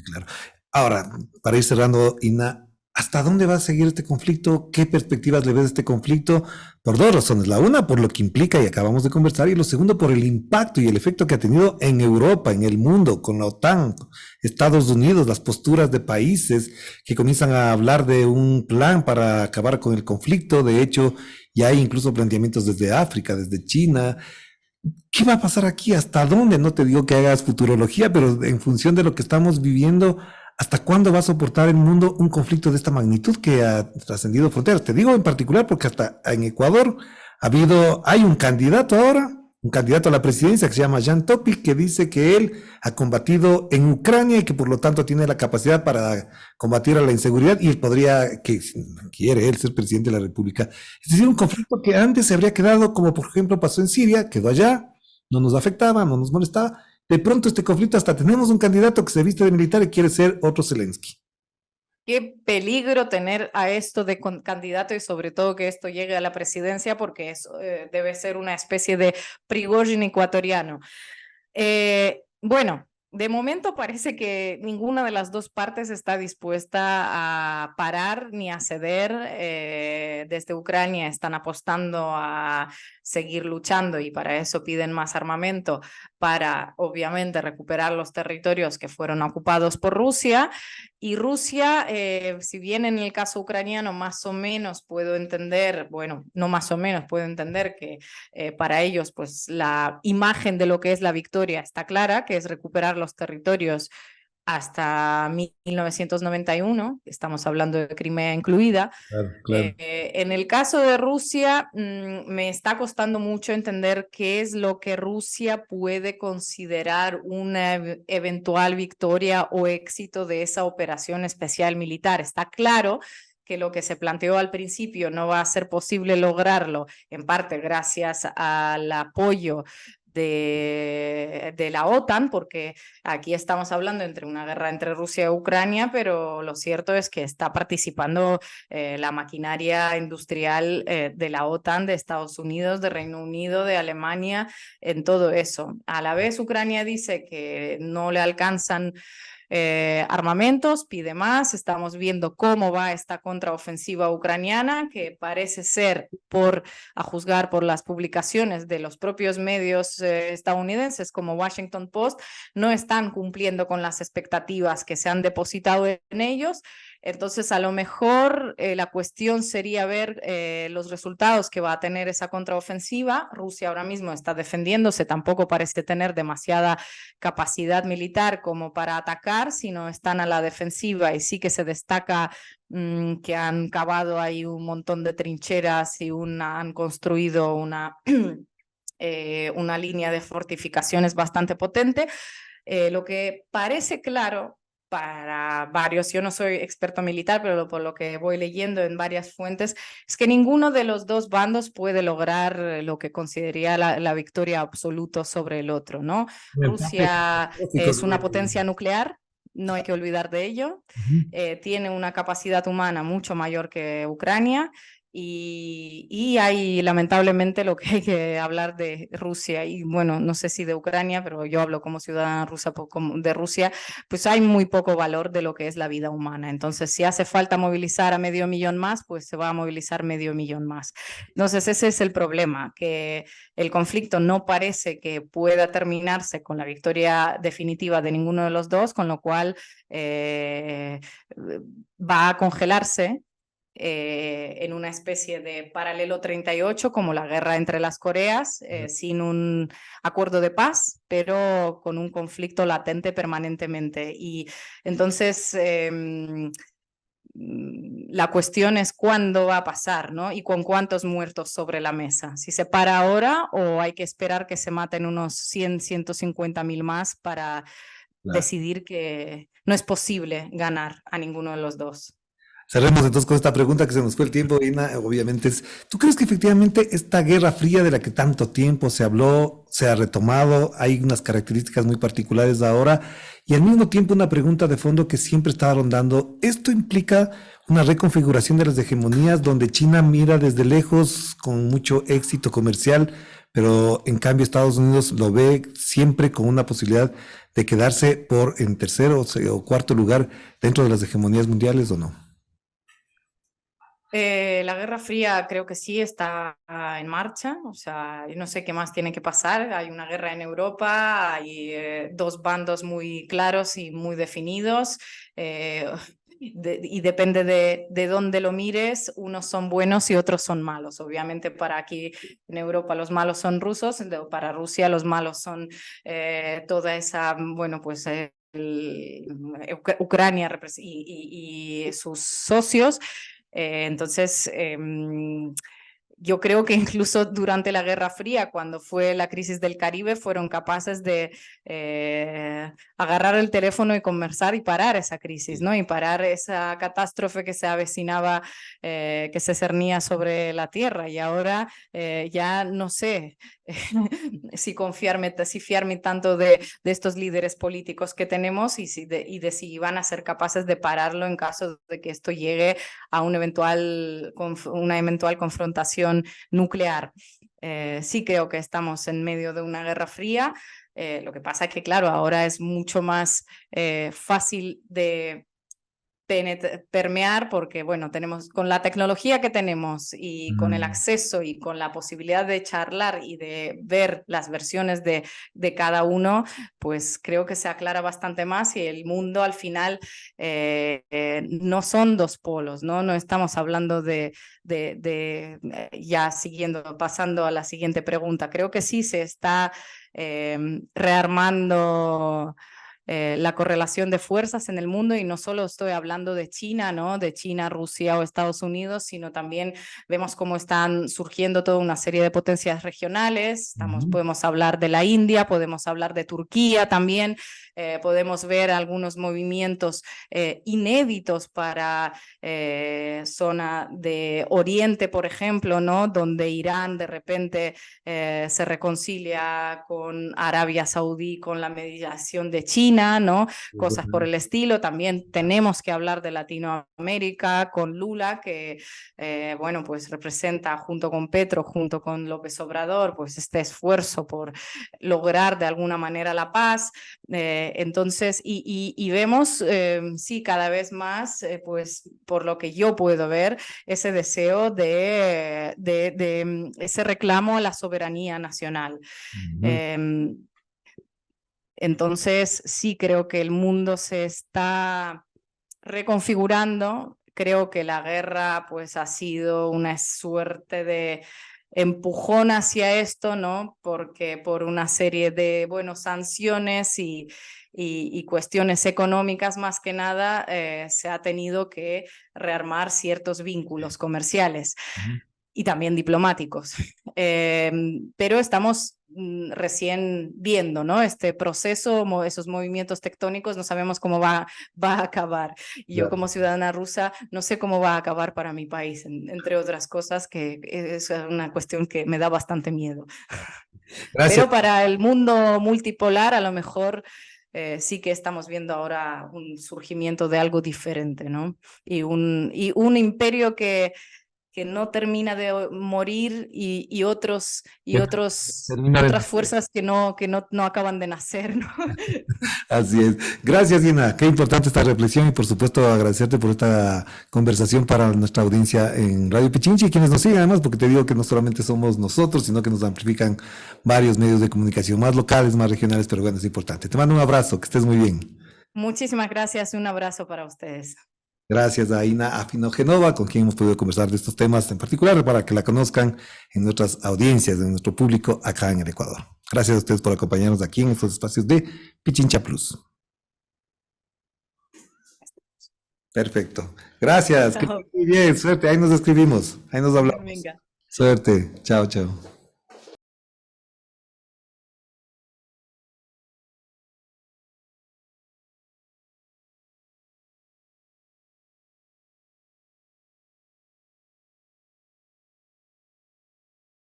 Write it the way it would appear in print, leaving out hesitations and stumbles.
Claro. Ahora, para ir cerrando, Ina, ¿hasta dónde va a seguir este conflicto? ¿Qué perspectivas le ves a este conflicto? Por dos razones. La una, por lo que implica y acabamos de conversar, y lo segundo, por el impacto y el efecto que ha tenido en Europa, en el mundo, con la OTAN, Estados Unidos, las posturas de países que comienzan a hablar de un plan para acabar con el conflicto. De hecho, ya hay incluso planteamientos desde África, desde China. ¿Qué va a pasar aquí? ¿Hasta dónde? No te digo que hagas futurología, pero en función de lo que estamos viviendo, ¿hasta cuándo va a soportar el mundo un conflicto de esta magnitud que ha trascendido fronteras? Te digo en particular porque hasta en Ecuador hay un candidato ahora, un candidato a la presidencia que se llama Jan Topic, que dice que él ha combatido en Ucrania y que por lo tanto tiene la capacidad para combatir a la inseguridad y él podría, que quiere él ser presidente de la República. Es decir, un conflicto que antes se habría quedado, como por ejemplo pasó en Siria, quedó allá, no nos afectaba, no nos molestaba. De pronto este conflicto hasta tenemos un candidato que se viste de militar y quiere ser otro Zelensky. Qué peligro tener a esto de candidato y sobre todo que esto llegue a la presidencia porque debe ser una especie de Prigozhin ecuatoriano. Bueno, de momento parece que ninguna de las dos partes está dispuesta a parar ni a ceder. Desde Ucrania están apostando a seguir luchando y para eso piden más armamento para, obviamente, recuperar los territorios que fueron ocupados por Rusia. Y Rusia, si bien en el caso ucraniano más o menos puedo entender, bueno, no más o menos puedo entender que para ellos pues la imagen de lo que es la victoria está clara, que es recuperar los territorios hasta 1991, estamos hablando de Crimea incluida. Claro, claro. En el caso de Rusia, me está costando mucho entender qué es lo que Rusia puede considerar una eventual victoria o éxito de esa operación especial militar. Está claro que lo que se planteó al principio no va a ser posible lograrlo, en parte gracias al apoyo de la OTAN, porque aquí estamos hablando entre una guerra entre Rusia y Ucrania, pero lo cierto es que está participando la maquinaria industrial de la OTAN, de Estados Unidos, de Reino Unido, de Alemania, en todo eso. A la vez, Ucrania dice que no le alcanzan armamentos, pide más. Estamos viendo cómo va esta contraofensiva ucraniana, que parece ser, a juzgar por las publicaciones de los propios medios estadounidenses como Washington Post, no están cumpliendo con las expectativas que se han depositado en ellos. Entonces, a lo mejor la cuestión sería ver los resultados que va a tener esa contraofensiva. Rusia ahora mismo está defendiéndose, tampoco parece tener demasiada capacidad militar como para atacar, sino están a la defensiva y sí que se destaca que han cavado ahí un montón de trincheras y han construido una línea de fortificaciones bastante potente. Lo que parece claro para varios, yo no soy experto militar, pero por lo que voy leyendo en varias fuentes, es que ninguno de los dos bandos puede lograr lo que consideraría la victoria absoluta sobre el otro, ¿no? Rusia es una potencia nuclear, no hay que olvidar de ello, tiene una capacidad humana mucho mayor que Ucrania. Y hay lamentablemente lo que hay que hablar de Rusia y bueno, no sé si de Ucrania, pero yo hablo como ciudadana rusa de Rusia, pues hay muy poco valor de lo que es la vida humana. Entonces, si hace falta movilizar a 500.000 más, pues se va a movilizar 500.000 más. Entonces, ese es el problema, que el conflicto no parece que pueda terminarse con la victoria definitiva de ninguno de los dos, con lo cual va a congelarse en una especie de paralelo 38, como la guerra entre las Coreas, sin un acuerdo de paz, pero con un conflicto latente permanentemente. Y entonces la cuestión es cuándo va a pasar, ¿no? Y con cuántos muertos sobre la mesa. Si se para ahora o hay que esperar que se maten unos 100, 150.000 más para decidir que no es posible ganar a ninguno de los dos. Cerremos entonces con esta pregunta que se nos fue el tiempo, Ina, obviamente es, ¿tú crees que efectivamente esta Guerra Fría de la que tanto tiempo se habló, se ha retomado, hay unas características muy particulares ahora, y al mismo tiempo una pregunta de fondo que siempre estaba rondando, ¿esto implica una reconfiguración de las hegemonías donde China mira desde lejos con mucho éxito comercial, pero en cambio Estados Unidos lo ve siempre con una posibilidad de quedarse en tercero o cuarto lugar dentro de las hegemonías mundiales, ¿o no? La Guerra Fría creo que sí está en marcha, o sea, yo no sé qué más tiene que pasar. Hay una guerra en Europa, hay dos bandos muy claros y muy definidos. Y depende de dónde lo mires, unos son buenos y otros son malos. Obviamente para aquí en Europa los malos son rusos, para Rusia los malos son toda esa, bueno, pues Ucrania y sus socios. Entonces, yo creo que incluso durante la Guerra Fría, cuando fue la crisis del Caribe, fueron capaces de agarrar el teléfono y conversar y parar esa crisis, ¿no? Y parar esa catástrofe que se avecinaba, que se cernía sobre la Tierra. Y ahora ya no sé si fiarme tanto de estos líderes políticos que tenemos y de si van a ser capaces de pararlo en caso de que esto llegue a una eventual confrontación nuclear. Sí creo que estamos en medio de una guerra fría. Lo que pasa es que, claro, ahora es mucho más fácil de permear porque, bueno, tenemos con la tecnología que tenemos y con el acceso y con la posibilidad de charlar y de ver las versiones de cada uno, pues creo que se aclara bastante más y el mundo al final no son dos polos, ¿no? No estamos hablando ya pasando a la siguiente pregunta. Creo que sí se está rearmando la correlación de fuerzas en el mundo y no solo estoy hablando de China, ¿no? De China, Rusia o Estados Unidos, sino también vemos cómo están surgiendo toda una serie de potencias regionales. Podemos hablar de la India, podemos hablar de Turquía también, podemos ver algunos movimientos inéditos para zona de Oriente, por ejemplo, ¿no? Donde Irán de repente se reconcilia con Arabia Saudí con la mediación de China, ¿no? Cosas por el estilo. También tenemos que hablar de Latinoamérica con Lula, que, bueno, pues representa junto con Petro, junto con López Obrador, pues este esfuerzo por lograr de alguna manera la paz. Entonces, y vemos, sí, cada vez más, pues por lo que yo puedo ver, ese deseo de ese reclamo a la soberanía nacional. Entonces, sí creo que el mundo se está reconfigurando. Creo que la guerra pues ha sido una suerte de empujón hacia esto, ¿no? Porque por una serie de, bueno, sanciones y cuestiones económicas más que nada, se ha tenido que rearmar ciertos vínculos comerciales y también diplomáticos. Pero estamos recién viendo, ¿no? Este proceso, esos movimientos tectónicos, no sabemos cómo va a acabar. Yo como ciudadana rusa no sé cómo va a acabar para mi país, entre otras cosas, que es una cuestión que me da bastante miedo. Gracias. Pero para el mundo multipolar a lo mejor sí que estamos viendo ahora un surgimiento de algo diferente, ¿no? Y un imperio que no termina de morir y otras fuerzas que no acaban de nacer, ¿no? Así es. Gracias, Ina. Qué importante esta reflexión y por supuesto agradecerte por esta conversación para nuestra audiencia en Radio Pichinchi y quienes nos siguen además, porque te digo que no solamente somos nosotros, sino que nos amplifican varios medios de comunicación, más locales, más regionales, pero bueno, es importante. Te mando un abrazo, que estés muy bien. Muchísimas gracias, un abrazo para ustedes. Gracias a Ina Afinogenova, con quien hemos podido conversar de estos temas en particular para que la conozcan en nuestras audiencias, en nuestro público acá en el Ecuador. Gracias a ustedes por acompañarnos aquí en estos espacios de Pichincha Plus. Perfecto. Gracias. Que estés muy bien. Suerte. Ahí nos escribimos. Ahí nos hablamos. Venga. Suerte. Chao, chao.